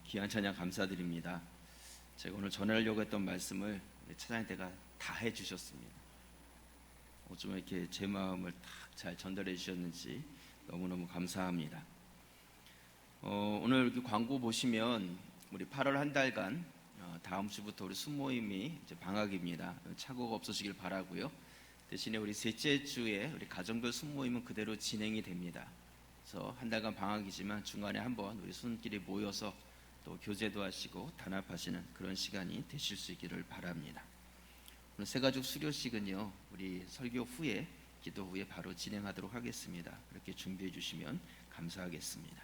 귀한 찬양 감사드립니다. 제가 오늘 전하려고 했던 말씀을 찬양대가 다 해주셨습니다. 좀 이렇게 제 마음을 딱 잘 전달해 주셨는지 너무너무 감사합니다. 오늘 이렇게 광고 보시면 우리 8월 한 달간 다음 주부터 우리 순모임이 이제 방학입니다. 착오가 없으시길 바라고요. 대신에 우리 셋째 주에 우리 가정별 순모임은 그대로 진행이 됩니다. 그래서 한 달간 방학이지만 중간에 한번 우리 순끼리 모여서 또 교제도 하시고 단합하시는 그런 시간이 되실 수 있기를 바랍니다. 오늘 새가족 수료식은요, 우리 설교 후에, 기도 후에 바로 진행하도록 하겠습니다. 그렇게 준비해 주시면 감사하겠습니다.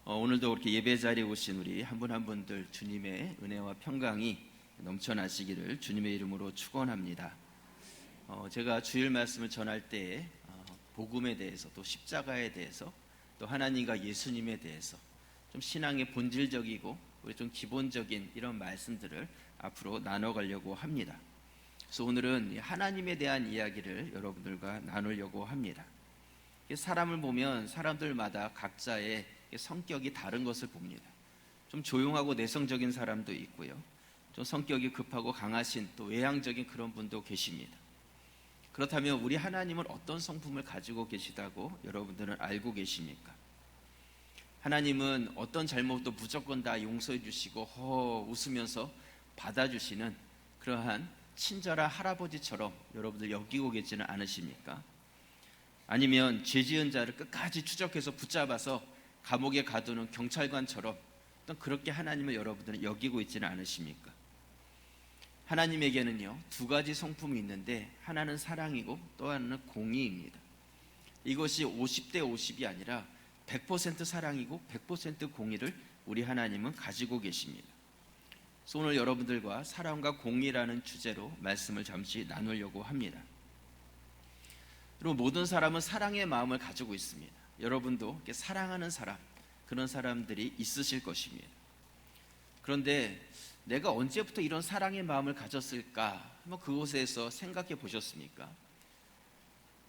오늘도 그렇게 예배 자리에 오신 우리 한 분 한 분들 주님의 은혜와 평강이 넘쳐나시기를 주님의 이름으로 축원합니다. 제가 주일 말씀을 전할 때에 복음에 대해서, 또 십자가에 대해서, 또 하나님과 예수님에 대해서 좀 신앙의 본질적이고 우리 좀 기본적인 이런 말씀들을 앞으로 나눠가려고 합니다. 그래서 오늘은 하나님에 대한 이야기를 여러분들과 나누려고 합니다. 사람을 보면 사람들마다 각자의 성격이 다른 것을 봅니다. 좀 조용하고 내성적인 사람도 있고요, 좀 성격이 급하고 강하신 또 외향적인 그런 분도 계십니다. 그렇다면 우리 하나님은 어떤 성품을 가지고 계시다고 여러분들은 알고 계십니까? 하나님은 어떤 잘못도 무조건 다 용서해 주시고 웃으면서 받아주시는 그러한 친절한 할아버지처럼 여러분들 여기고 계시지는 않으십니까? 아니면 죄 지은 자를 끝까지 추적해서 붙잡아서 감옥에 가두는 경찰관처럼 또 그렇게 하나님을 여러분들은 여기고 있지는 않으십니까? 하나님에게는요, 두 가지 성품이 있는데 하나는 사랑이고 또 하나는 공의입니다. 이것이 50대 50이 아니라 100% 사랑이고 100% 공의를 우리 하나님은 가지고 계십니다. 그래서 오늘 여러분들과 사랑과 공의라는 주제로 말씀을 잠시 나누려고 합니다. 그리고 모든 사람은 사랑의 마음을 가지고 있습니다. 여러분도 사랑하는 사람, 그런 사람들이 있으실 것입니다. 그런데 내가 언제부터 이런 사랑의 마음을 가졌을까? 한번 그곳에서 생각해 보셨습니까?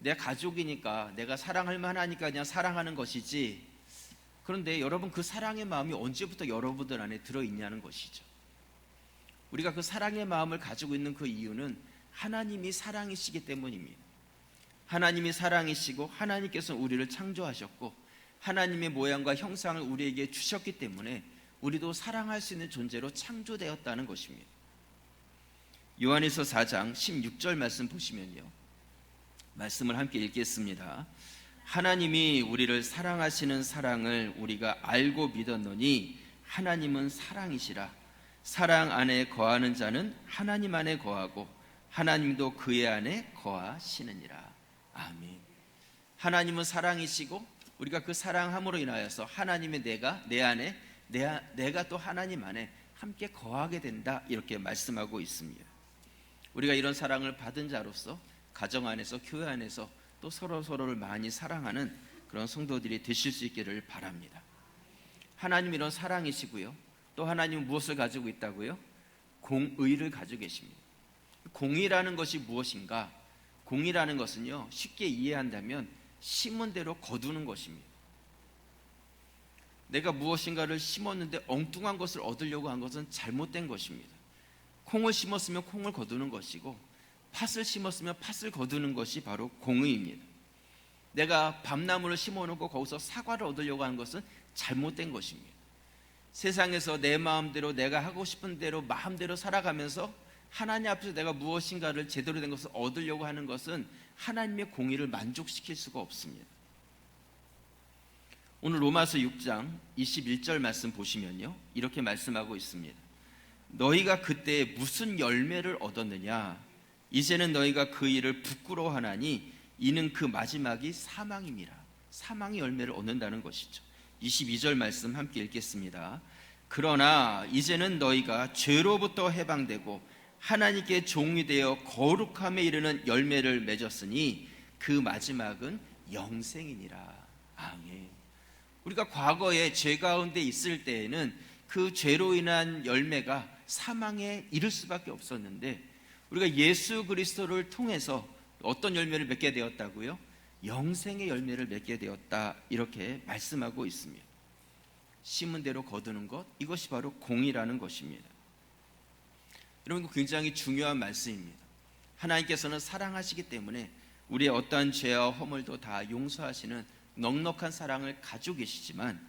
내 가족이니까, 내가 사랑할 만하니까 그냥 사랑하는 것이지, 그런데 여러분, 그 사랑의 마음이 언제부터 여러분들 안에 들어있냐는 것이죠. 우리가 그 사랑의 마음을 가지고 있는 그 이유는 하나님이 사랑이시기 때문입니다. 하나님이 사랑이시고 하나님께서 우리를 창조하셨고 하나님의 모양과 형상을 우리에게 주셨기 때문에 우리도 사랑할 수 있는 존재로 창조되었다는 것입니다. 요한일서 4장 16절 말씀 보시면요, 말씀을 함께 읽겠습니다. 하나님이 우리를 사랑하시는 사랑을 우리가 알고 믿었노니 하나님은 사랑이시라. 사랑 안에 거하는 자는 하나님 안에 거하고 하나님도 그의 안에 거하시느니라. 아멘. 하나님은 사랑이시고 우리가 그 사랑함으로 인하여서 하나님의 내 안에 내가 또 하나님 안에 함께 거하게 된다, 이렇게 말씀하고 있습니다. 우리가 이런 사랑을 받은 자로서 가정 안에서, 교회 안에서 또 서로를 많이 사랑하는 그런 성도들이 되실 수 있기를 바랍니다. 하나님 이런 사랑이시고요, 또 하나님은 무엇을 가지고 있다고요? 공의를 가지고 계십니다. 공의라는 것이 무엇인가? 공의라는 것은요, 쉽게 이해한다면 심은 대로 거두는 것입니다. 내가 무엇인가를 심었는데 엉뚱한 것을 얻으려고 한 것은 잘못된 것입니다. 콩을 심었으면 콩을 거두는 것이고 팥을 심었으면 팥을 거두는 것이 바로 공의입니다. 내가 밤나무를 심어놓고 거기서 사과를 얻으려고 하는 것은 잘못된 것입니다. 세상에서 내 마음대로, 내가 하고 싶은 대로 마음대로 살아가면서 하나님 앞에서 내가 무엇인가를 제대로 된 것을 얻으려고 하는 것은 하나님의 공의를 만족시킬 수가 없습니다. 오늘 로마서 6장 21절 말씀 보시면요, 이렇게 말씀하고 있습니다. 너희가 그때 무슨 열매를 얻었느냐? 이제는 너희가 그 일을 부끄러워하나니 이는 그 마지막이 사망임이라. 사망의 열매를 얻는다는 것이죠. 22절 말씀 함께 읽겠습니다. 그러나 이제는 너희가 죄로부터 해방되고 하나님께 종이 되어 거룩함에 이르는 열매를 맺었으니 그 마지막은 영생이니라. 아멘. 우리가 과거에 죄 가운데 있을 때에는 그 죄로 인한 열매가 사망에 이를 수밖에 없었는데 우리가 예수 그리스도를 통해서 어떤 열매를 맺게 되었다고요? 영생의 열매를 맺게 되었다, 이렇게 말씀하고 있습니다. 심은 대로 거두는 것, 이것이 바로 공의라는 것입니다. 여러분, 굉장히 중요한 말씀입니다. 하나님께서는 사랑하시기 때문에 우리의 어떠한 죄와 허물도 다 용서하시는 넉넉한 사랑을 가지고 계시지만,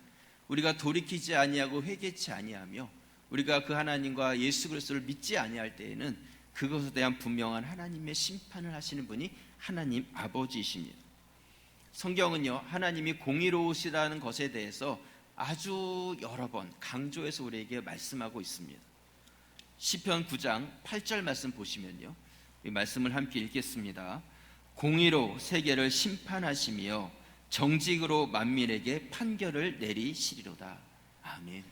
우리가 돌이키지 아니하고 회개치 아니하며 우리가 그 하나님과 예수 그리스도를 믿지 아니할 때에는 그것에 대한 분명한 하나님의 심판을 하시는 분이 하나님 아버지이십니다. 성경은요, 하나님이 공의로우시다는 것에 대해서 아주 여러 번 강조해서 우리에게 말씀하고 있습니다. 시편 9장 8절 말씀 보시면요, 이 말씀을 함께 읽겠습니다. 공의로 세계를 심판하시며 정직으로 만민에게 판결을 내리시리로다. 아멘.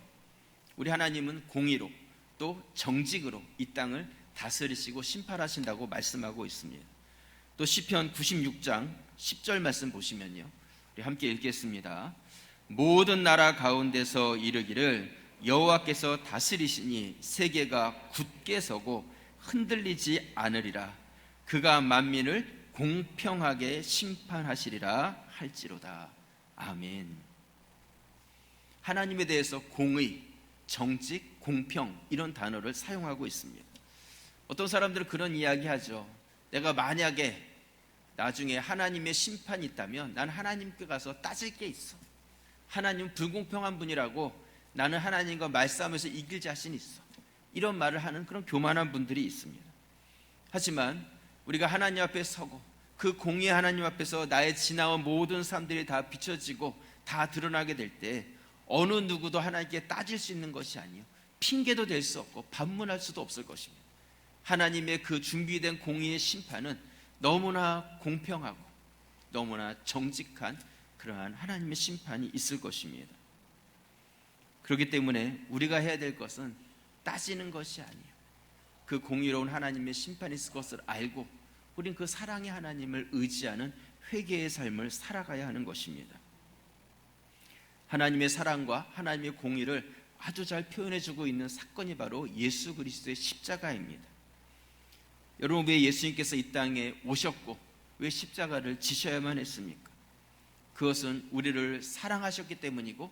우리 하나님은 공의로 또 정직으로 이 땅을 다스리시고 심판하신다고 말씀하고 있습니다. 또 시편 96장 10절 말씀 보시면요, 우리 함께 읽겠습니다. 모든 나라 가운데서 이르기를 여호와께서 다스리시니 세계가 굳게 서고 흔들리지 않으리라. 그가 만민을 공평하게 심판하시리라 할지로다. 아멘. 하나님에 대해서 공의, 정직, 공평 이런 단어를 사용하고 있습니다. 어떤 사람들은 그런 이야기 하죠. 내가 만약에 나중에 하나님의 심판이 있다면 난 하나님께 가서 따질 게 있어. 하나님은 불공평한 분이라고 나는 하나님과 말싸움에서 이길 자신이 있어. 이런 말을 하는 그런 교만한 분들이 있습니다. 하지만 우리가 하나님 앞에 서고 그 공의의 하나님 앞에서 나의 지나온 모든 삶들이 다 비춰지고 다 드러나게 될 때 어느 누구도 하나님께 따질 수 있는 것이 아니요, 핑계도 될 수 없고 반문할 수도 없을 것입니다. 하나님의 그 준비된 공의의 심판은 너무나 공평하고 너무나 정직한 그러한 하나님의 심판이 있을 것입니다. 그렇기 때문에 우리가 해야 될 것은 따지는 것이 아니에요. 그 공의로운 하나님의 심판이 있을 것을 알고 우린 그 사랑의 하나님을 의지하는 회개의 삶을 살아가야 하는 것입니다. 하나님의 사랑과 하나님의 공의를 아주 잘 표현해주고 있는 사건이 바로 예수 그리스도의 십자가입니다. 여러분, 왜 예수님께서 이 땅에 오셨고 왜 십자가를 지셔야만 했습니까? 그것은 우리를 사랑하셨기 때문이고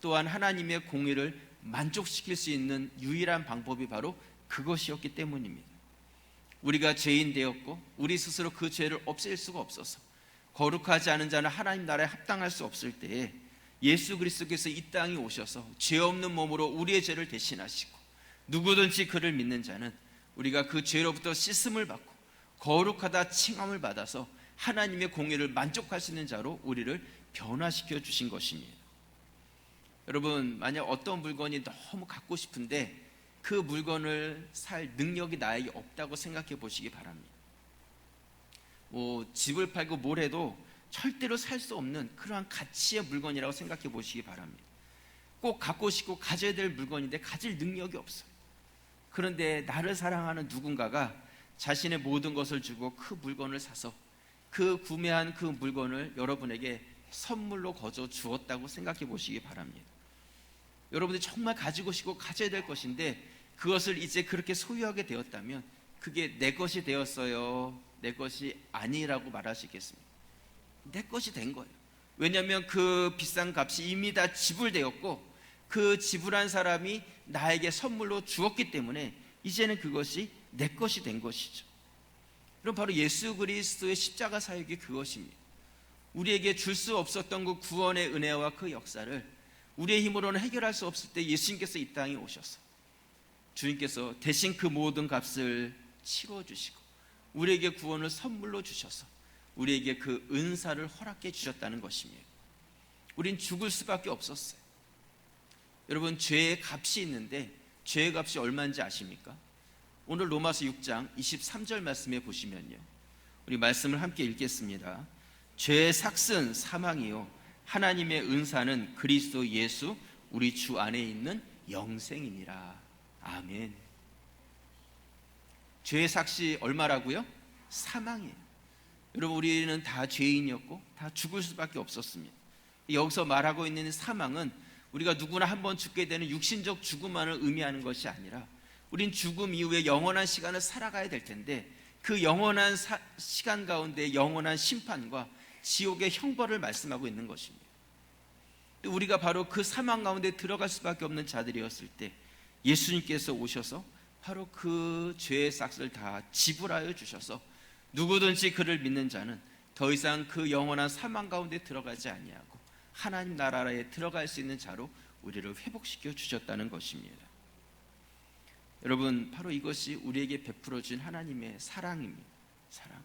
또한 하나님의 공의를 만족시킬 수 있는 유일한 방법이 바로 그것이었기 때문입니다. 우리가 죄인 되었고 우리 스스로 그 죄를 없앨 수가 없어서 거룩하지 않은 자는 하나님 나라에 합당할 수 없을 때에 예수 그리스도께서 이 땅에 오셔서 죄 없는 몸으로 우리의 죄를 대신하시고 누구든지 그를 믿는 자는 우리가 그 죄로부터 씻음을 받고 거룩하다 칭함을 받아서 하나님의 공의를 만족할 수 있는 자로 우리를 변화시켜 주신 것입니다. 여러분, 만약 어떤 물건이 너무 갖고 싶은데 그 물건을 살 능력이 나에게 없다고 생각해 보시기 바랍니다. 집을 팔고 뭘 해도 절대로 살 수 없는 그러한 가치의 물건이라고 생각해 보시기 바랍니다. 꼭 갖고 싶고 가져야 될 물건인데 가질 능력이 없어요. 그런데 나를 사랑하는 누군가가 자신의 모든 것을 주고 그 물건을 사서 그 구매한 그 물건을 여러분에게 선물로 거저 주었다고 생각해 보시기 바랍니다. 여러분들이 정말 가지고 싶고 가져야 될 것인데 그것을 이제 그렇게 소유하게 되었다면 그게 내 것이 되었어요, 내 것이 아니라고 말하시겠습니까? 내 것이 된 거예요. 왜냐하면 그 비싼 값이 이미 다 지불되었고 그 지불한 사람이 나에게 선물로 주었기 때문에 이제는 그것이 내 것이 된 것이죠. 그럼 바로 예수 그리스도의 십자가 사역이 그것입니다. 우리에게 줄 수 없었던 그 구원의 은혜와 그 역사를 우리의 힘으로는 해결할 수 없을 때 예수님께서 이 땅에 오셔서 주님께서 대신 그 모든 값을 치러주시고 우리에게 구원을 선물로 주셔서 우리에게 그 은사를 허락해 주셨다는 것입니다. 우린 죽을 수밖에 없었어요. 여러분, 죄의 값이 있는데 죄의 값이 얼마인지 아십니까? 오늘 로마서 6장 23절 말씀에 보시면요, 우리 말씀을 함께 읽겠습니다. 죄의 삭은 사망이요 하나님의 은사는 그리스도 예수 우리 주 안에 있는 영생이니라. 아멘. 죄의 삭이 얼마라고요? 사망이에요. 여러분, 우리는 다 죄인이었고 다 죽을 수밖에 없었습니다. 여기서 말하고 있는 사망은 우리가 누구나 한번 죽게 되는 육신적 죽음만을 의미하는 것이 아니라 우린 죽음 이후에 영원한 시간을 살아가야 될 텐데 그 영원한 시간 가운데 영원한 심판과 지옥의 형벌을 말씀하고 있는 것입니다. 우리가 바로 그 사망 가운데 들어갈 수밖에 없는 자들이었을 때 예수님께서 오셔서 바로 그 죄의 싹을 다 지불하여 주셔서 누구든지 그를 믿는 자는 더 이상 그 영원한 사망 가운데 들어가지 아니하고 하나님 나라에 들어갈 수 있는 자로 우리를 회복시켜 주셨다는 것입니다. 여러분, 바로 이것이 우리에게 베풀어 준 하나님의 사랑입니다. 사랑.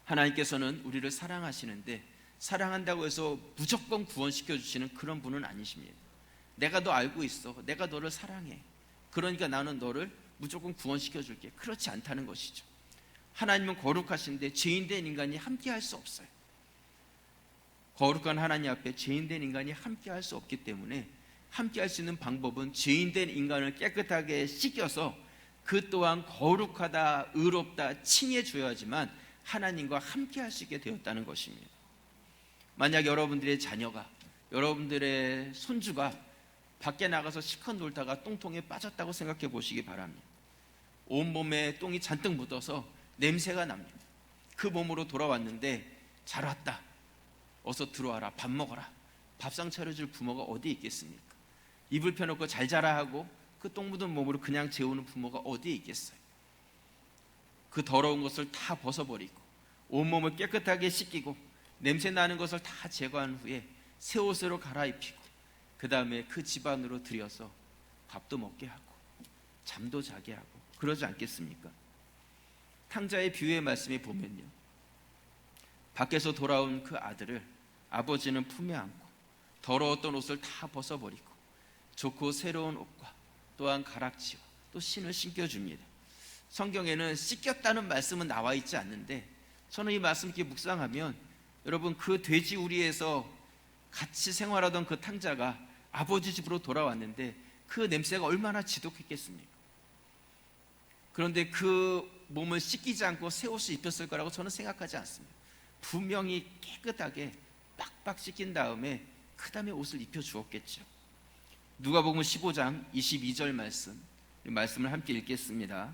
하나님께서는 우리를 사랑하시는데 사랑한다고 해서 무조건 구원시켜 주시는 그런 분은 아니십니다. 내가 너 알고 있어. 내가 너를 사랑해. 그러니까 나는 너를 무조건 구원시켜 줄게. 그렇지 않다는 것이죠. 하나님은 거룩하신데 죄인된 인간이 함께 할 수 없어요. 거룩한 하나님 앞에 죄인된 인간이 함께 할 수 없기 때문에 함께 할 수 있는 방법은 죄인된 인간을 깨끗하게 씻겨서 그 또한 거룩하다, 의롭다 칭해 줘야지만 하나님과 함께 할 수 있게 되었다는 것입니다. 만약 여러분들의 자녀가, 여러분들의 손주가 밖에 나가서 실컷 놀다가 똥통에 빠졌다고 생각해 보시기 바랍니다. 온몸에 똥이 잔뜩 묻어서 냄새가 납니다. 그 몸으로 돌아왔는데 잘 왔다, 어서 들어와라, 밥 먹어라, 밥상 차려줄 부모가 어디 있겠습니까? 이불 펴놓고 잘 자라 하고 그 똥 묻은 몸으로 그냥 재우는 부모가 어디에 있겠어요? 그 더러운 것을 다 벗어버리고 온몸을 깨끗하게 씻기고 냄새 나는 것을 다 제거한 후에 새 옷으로 갈아입히고 그 다음에 그 집안으로 들여서 밥도 먹게 하고 잠도 자게 하고 그러지 않겠습니까? 탕자의 비유의 말씀에 보면요, 밖에서 돌아온 그 아들을 아버지는 품에 안고 더러웠던 옷을 다 벗어버리고 좋고 새로운 옷과 또한 가락지와 또 신을 신겨줍니다. 성경에는 씻겼다는 말씀은 나와 있지 않는데 저는 이 말씀 이렇게 묵상하면 여러분, 그 돼지 우리에서 같이 생활하던 그 탕자가 아버지 집으로 돌아왔는데 그 냄새가 얼마나 지독했겠습니까? 그런데 그 몸을 씻기지 않고 새 옷을 입혔을 거라고 저는 생각하지 않습니다. 분명히 깨끗하게 빡빡 씻긴 다음에 그 다음에 옷을 입혀주었겠죠. 누가복음 15장 22절 말씀을 함께 읽겠습니다.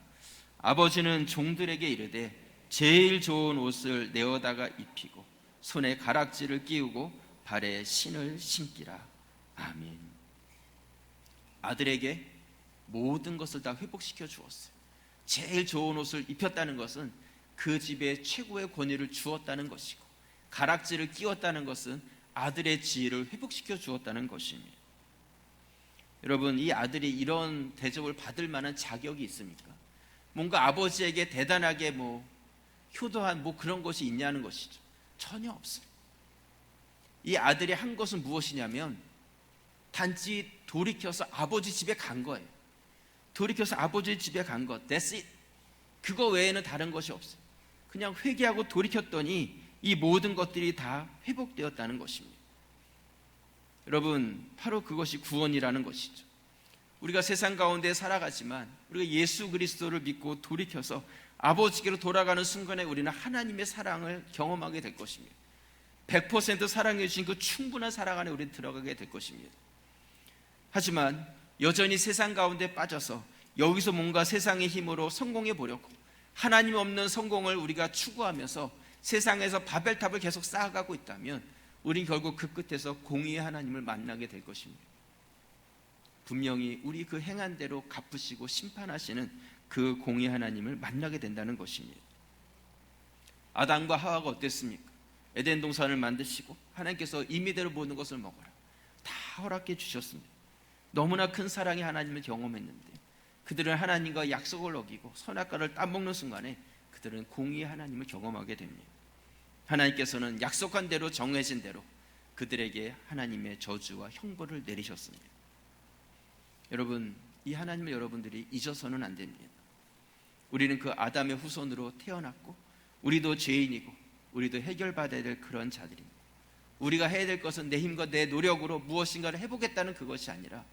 아버지는 종들에게 이르되 제일 좋은 옷을 내어다가 입히고 손에 가락지를 끼우고 발에 신을 신기라. 아멘. 아들에게 모든 것을 다 회복시켜 주었어요. 제일 좋은 옷을 입혔다는 것은 그 집에 최고의 권위를 주었다는 것이고, 가락지를 끼웠다는 것은 아들의 지혜를 회복시켜 주었다는 것입니다. 여러분, 이 아들이 이런 대접을 받을 만한 자격이 있습니까? 뭔가 아버지에게 대단하게 효도한 그런 것이 있냐는 것이죠. 전혀 없어요. 이 아들이 한 것은 무엇이냐면 단지 돌이켜서 아버지 집에 간 거예요. 돌이켜서 아버지 집에 간 것, that's it. 그거 외에는 다른 것이 없어요. 그냥 회개하고 돌이켰더니 이 모든 것들이 다 회복되었다는 것입니다. 여러분, 바로 그것이 구원이라는 것이죠. 우리가 세상 가운데 살아가지만 우리가 예수 그리스도를 믿고 돌이켜서 아버지께로 돌아가는 순간에 우리는 하나님의 사랑을 경험하게 될 것입니다. 100% 사랑해 주신 그 충분한 사랑 안에 우리는 들어가게 될 것입니다. 하지만 여전히 세상 가운데 빠져서 여기서 뭔가 세상의 힘으로 성공해 보려고 하나님 없는 성공을 우리가 추구하면서 세상에서 바벨탑을 계속 쌓아가고 있다면 우린 결국 그 끝에서 공의의 하나님을 만나게 될 것입니다. 분명히 우리 그 행한 대로 갚으시고 심판하시는 그 공의 하나님을 만나게 된다는 것입니다. 아담과 하와가 어땠습니까? 에덴 동산을 만드시고 하나님께서 임의대로 모든 것을 먹어라 다 허락해 주셨습니다. 너무나 큰 사랑의 하나님을 경험했는데 그들은 하나님과 약속을 어기고 선악과를 따먹는 순간에 그들은 공의의 하나님을 경험하게 됩니다. 하나님께서는 약속한 대로 정해진 대로 그들에게 하나님의 저주와 형벌을 내리셨습니다. 여러분, 이 하나님을 여러분들이 잊어서는 안 됩니다. 우리는 그 아담의 후손으로 태어났고 우리도 죄인이고 우리도 해결받아야 될 그런 자들입니다. 우리가 해야 될 것은 내 힘과 내 노력으로 무엇인가를 해보겠다는 그것이 아니라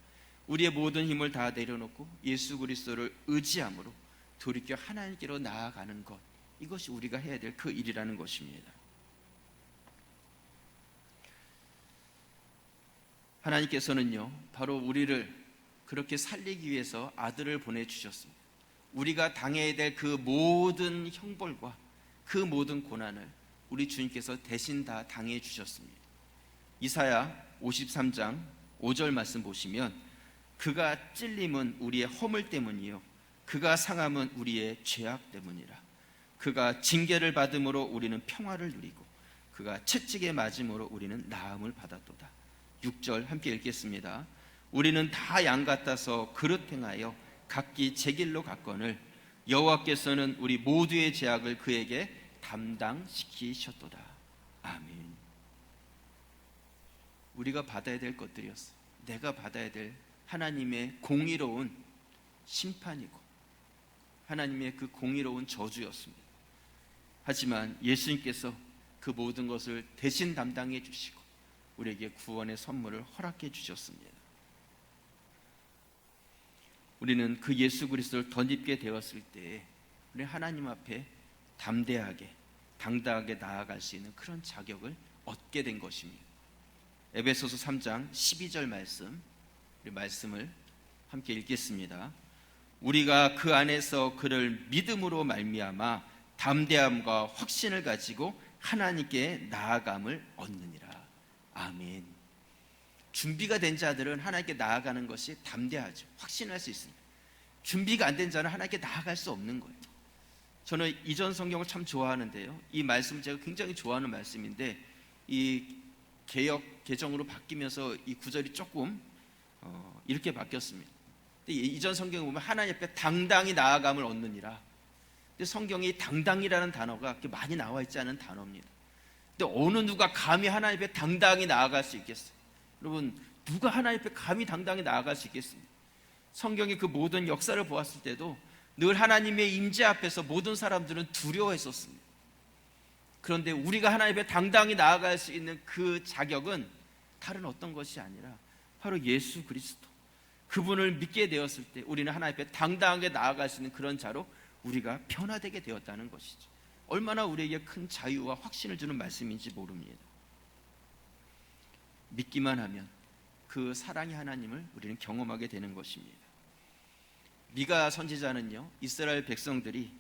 우리의 모든 힘을 다 내려놓고 예수 그리스도를 의지함으로 돌이켜 하나님께로 나아가는 것, 이것이 우리가 해야 될 그 일이라는 것입니다. 하나님께서는요, 바로 우리를 그렇게 살리기 위해서 아들을 보내주셨습니다. 우리가 당해야 될 그 모든 형벌과 그 모든 고난을 우리 주님께서 대신 다 당해 주셨습니다. 이사야 53장 5절 말씀 보시면 그가 찔림은 우리의 허물 때문이요 그가 상함은 우리의 죄악 때문이라. 그가 징계를 받음으로 우리는 평화를 누리고 그가 채찍에 맞음으로 우리는 나음을 받았도다. 6절 함께 읽겠습니다. 우리는 다 양 같아서 그릇 행하여 각기 제 길로 갔거늘 여호와께서는 우리 모두의 죄악을 그에게 담당시키셨도다. 아멘. 우리가 받아야 될 것들이었어. 내가 받아야 될 하나님의 공의로운 심판이고 하나님의 그 공의로운 저주였습니다. 하지만 예수님께서 그 모든 것을 대신 담당해 주시고 우리에게 구원의 선물을 허락해 주셨습니다. 우리는 그 예수 그리스도를 덧입게 되었을 때에 우리 하나님 앞에 담대하게 당당하게 나아갈 수 있는 그런 자격을 얻게 된 것입니다. 에베소서 3장 12절 말씀, 우리 말씀을 함께 읽겠습니다. 우리가 그 안에서 그를 믿음으로 말미암아 담대함과 확신을 가지고 하나님께 나아감을 얻느니라. 아멘. 준비가 된 자들은 하나님께 나아가는 것이 담대하죠. 확신할 수 있습니다. 준비가 안 된 자는 하나님께 나아갈 수 없는 거예요. 저는 이전 성경을 참 좋아하는데요, 이 말씀 제가 굉장히 좋아하는 말씀인데 이 개역 개정으로 바뀌면서 이 구절이 조금 이렇게 바뀌었습니다. 이전 성경에 보면 하나님 앞에 당당히 나아감을 얻느니라. 근데 성경이 당당이라는 단어가 그렇게 많이 나와 있지 않은 단어입니다. 근데 어느 누가 감히 하나님 앞에 당당히 나아갈 수 있겠어요? 여러분, 누가 하나님 앞에 감히 당당히 나아갈 수 있겠습니까? 성경의 그 모든 역사를 보았을 때도 늘 하나님의 임재 앞에서 모든 사람들은 두려워했었습니다. 그런데 우리가 하나님 앞에 당당히 나아갈 수 있는 그 자격은 다른 어떤 것이 아니라 바로 예수 그리스도, 그분을 믿게 되었을 때 우리는 하나님 앞에 당당하게 나아갈 수 있는 그런 자로 우리가 변화되게 되었다는 것이죠. 얼마나 우리에게 큰 자유와 확신을 주는 말씀인지 모릅니다. 믿기만 하면 그 사랑의 하나님을 우리는 경험하게 되는 것입니다. 미가 선지자는요, 이스라엘 백성들이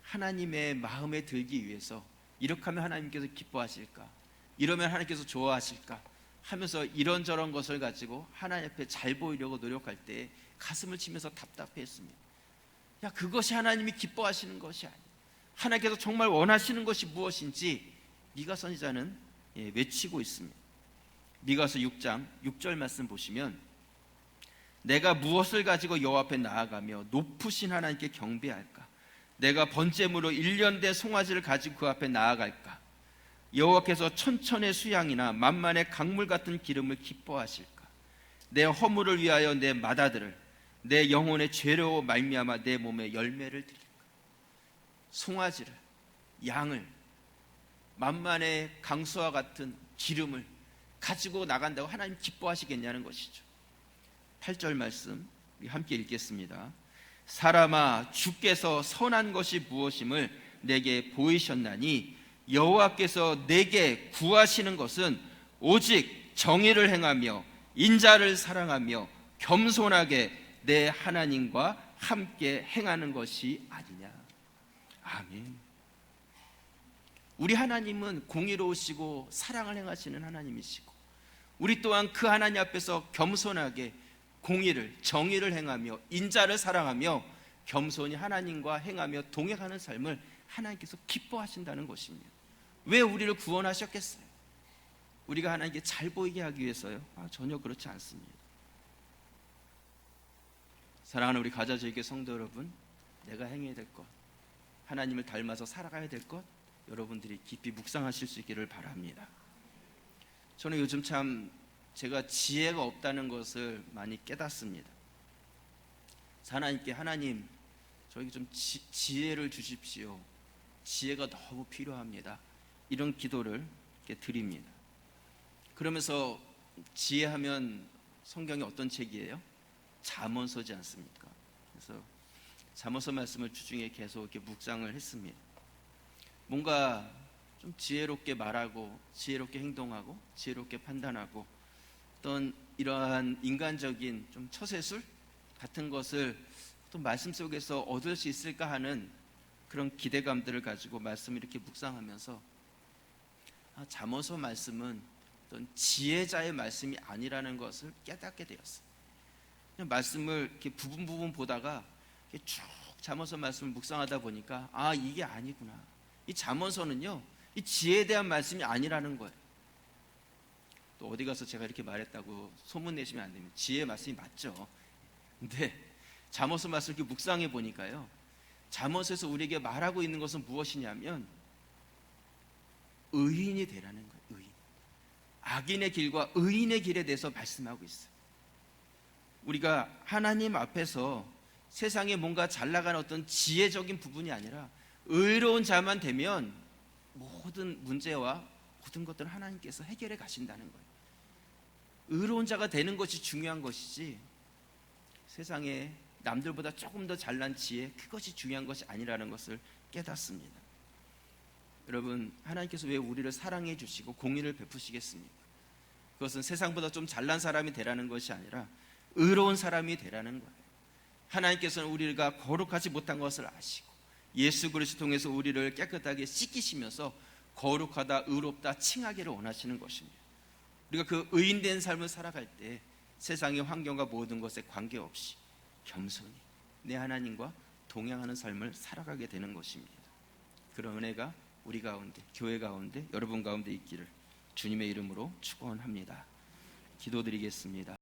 하나님의 마음에 들기 위해서 이렇게 하면 하나님께서 기뻐하실까, 이러면 하나님께서 좋아하실까 하면서 이런저런 것을 가지고 하나님 앞에 잘 보이려고 노력할 때 가슴을 치면서 답답해했습니다. 야, 그것이 하나님이 기뻐하시는 것이 아니야. 하나님께서 정말 원하시는 것이 무엇인지 미가 선지자는 외치고 있습니다. 미가서 6장 6절 말씀 보시면 내가 무엇을 가지고 여호와 앞에 나아가며 높으신 하나님께 경배할까? 내가 번제물로 1년 된 송아지를 가지고 그 앞에 나아갈까? 여호와께서 천천의 수양이나 만만의 강물 같은 기름을 기뻐하실까? 내 허물을 위하여 내 맏아들을, 내 영혼의 죄로 말미암아 내 몸에 열매를 드릴까? 송아지를, 양을, 만만의 강수와 같은 기름을 가지고 나간다고 하나님 기뻐하시겠냐는 것이죠. 8절 말씀 함께 읽겠습니다. 사람아, 주께서 선한 것이 무엇임을 내게 보이셨나니 여호와께서 내게 구하시는 것은 오직 정의를 행하며 인자를 사랑하며 겸손하게 내 하나님과 함께 행하는 것이 아니냐. 아멘. 우리 하나님은 공의로우시고 사랑을 행하시는 하나님이시고 우리 또한 그 하나님 앞에서 겸손하게 공의를, 정의를 행하며 인자를 사랑하며 겸손히 하나님과 행하며 동행하는 삶을 하나님께서 기뻐하신다는 것입니다. 왜 우리를 구원하셨겠어요? 우리가 하나님께 잘 보이게 하기 위해서요? 전혀 그렇지 않습니다. 사랑하는 우리 가자저에게 성도 여러분, 내가 행해야 될 것, 하나님을 닮아서 살아가야 될 것, 여러분들이 깊이 묵상하실 수 있기를 바랍니다. 저는 요즘 참 제가 지혜가 없다는 것을 많이 깨닫습니다. 하나님께, 하나님 저에게 좀 지혜를 주십시오. 지혜가 너무 필요합니다. 이런 기도를 이렇게 드립니다. 그러면서 지혜하면 성경이 어떤 책이에요? 잠언서지 않습니까? 그래서 잠언서 말씀을 주중에 계속 이렇게 묵상을 했습니다. 뭔가 좀 지혜롭게 말하고 지혜롭게 행동하고 지혜롭게 판단하고 어떤 이러한 인간적인 좀 처세술 같은 것을 또 말씀 속에서 얻을 수 있을까 하는 그런 기대감들을 가지고 말씀을 이렇게 묵상하면서 잠언서 말씀은 어떤 지혜자의 말씀이 아니라는 것을 깨닫게 되었어요. 그냥 말씀을 이렇게 부분 보다가 이렇게 쭉 잠언서 말씀을 묵상하다 보니까 아, 이게 아니구나. 이 잠언서는요, 이 지혜에 대한 말씀이 아니라는 거예요. 또 어디 가서 제가 이렇게 말했다고 소문 내시면 안 됩니다. 지혜의 말씀이 맞죠. 근데 잠언서 말씀을 이렇게 묵상해 보니까요, 잠언서에서 우리에게 말하고 있는 것은 무엇이냐면 의인이 되라는 거예요. 의인. 악인의 길과 의인의 길에 대해서 말씀하고 있어요. 우리가 하나님 앞에서 세상에 뭔가 잘 나가는 어떤 지혜적인 부분이 아니라 의로운 자만 되면 모든 문제와 모든 것들을 하나님께서 해결해 가신다는 거예요. 의로운 자가 되는 것이 중요한 것이지 세상에 남들보다 조금 더 잘난 지혜, 그것이 중요한 것이 아니라는 것을 깨닫습니다. 여러분, 하나님께서 왜 우리를 사랑해 주시고 공의를 베푸시겠습니까? 그것은 세상보다 좀 잘난 사람이 되라는 것이 아니라 의로운 사람이 되라는 거예요. 하나님께서는 우리가 거룩하지 못한 것을 아시고 예수 그리스도 통해서 우리를 깨끗하게 씻기시면서 거룩하다, 의롭다, 칭하기를 원하시는 것입니다. 우리가 그 의인된 삶을 살아갈 때 세상의 환경과 모든 것에 관계없이 겸손히 내 하나님과 동행하는 삶을 살아가게 되는 것입니다. 그런 은혜가 우리 가운데, 교회 가운데, 여러분 가운데 있기를 주님의 이름으로 축원합니다. 기도드리겠습니다.